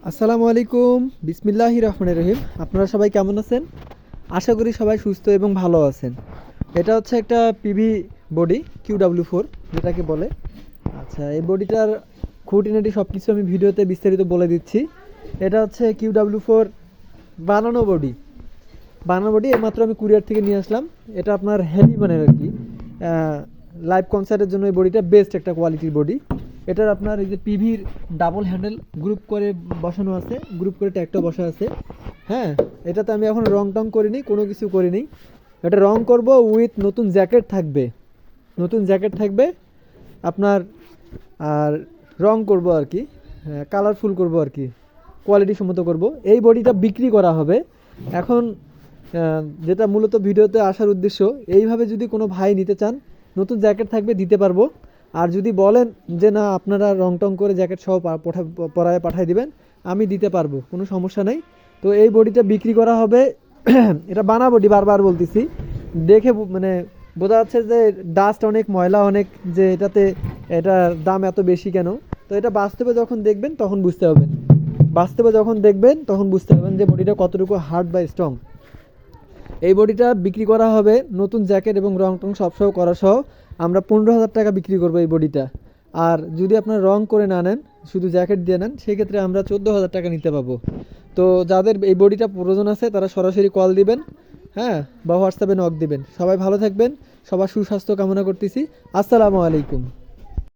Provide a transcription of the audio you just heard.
আসসালামু আলাইকুম, বিসমিল্লাহির রহমানির রহিম। আপনারা সবাই কেমন আছেন? আশা করি সবাই সুস্থ এবং ভালো আছেন। এটা হচ্ছে একটা পিভি বডি QW4 যেটাকে বলে। আচ্ছা, এই বডিটার খুঁটিনাটি সব কিছু আমি ভিডিওতে বিস্তারিত বলে দিচ্ছি। এটা হচ্ছে QW4 বানানো বডি। বানানো বডি এইমাত্র আমি কুরিয়ার থেকে নিয়ে আসলাম। এটা আপনার হেভি মানের আর কি। লাইভ কনসার্টের জন্য এই বডিটা বেস্ট একটা কোয়ালিটির বডি। এটার আপনার এই যে পিভির ডাবল হ্যান্ডেল গ্রুপ করে বসানো আছে, গ্রুপ করে ট্যাগটা বসা আছে। হ্যাঁ, এটাতে আমি এখন রং টং করিনি, কোনো কিছু করিনি। এটা রং করব উইথ নতুন জ্যাকেট থাকবে, নতুন জ্যাকেট থাকবে আপনার। আর রং করব আর কি, কালারফুল করব আর কি, কোয়ালিটি সম্মত করব। এই বডিটা বিক্রি করা হবে এখন। যেটা মূলত ভিডিওতে আসার উদ্দেশ্য, এইভাবে যদি কোনো ভাই নিতে চান, নতুন জ্যাকেট থাকবে, দিতে পারবো। আর যদি বলেন যে না আপনারা রং টং করে জ্যাকেট সহ পরায় পাঠিয়ে দিবেন, আমি দিতে পারবো, কোনো সমস্যা নেই। তো এই বডিটা বিক্রি করা হবে। এটা বানা বডি, বারবার বলতেছি, দেখে মানে বোঝা যাচ্ছে যে ডাস্ট অনেক, ময়লা অনেক, যে এটার দাম এত বেশি কেন। তো এটা বাস্তবে যখন দেখবেন তখন বুঝতে পারবেন, বাস্তবে যখন দেখবেন তখন বুঝতে পারবেন যে বডিটা কতটুকু হার্ড বা স্ট্রং। এই বডিটা বিক্রি করা হবে নতুন জ্যাকেট এবং রং টং সবসহ করা সহ। আমরা 15,000 টাকা বিক্রি করবো এই বডিটা। আর যদি আপনার রং করে না নেন, শুধু জ্যাকেট দিয়ে নেন, সেক্ষেত্রে আমরা 14,000 টাকা নিতে পাবো। তো যাদের এই বডিটা প্রয়োজন আছে তারা সরাসরি কল দিবেন, হ্যাঁ, বা হোয়াটসঅ্যাপে নক দিবেন। সবাই ভালো থাকবেন, সবার সুস্বাস্থ্য কামনা করতেছি। আসসালামু আলাইকুম।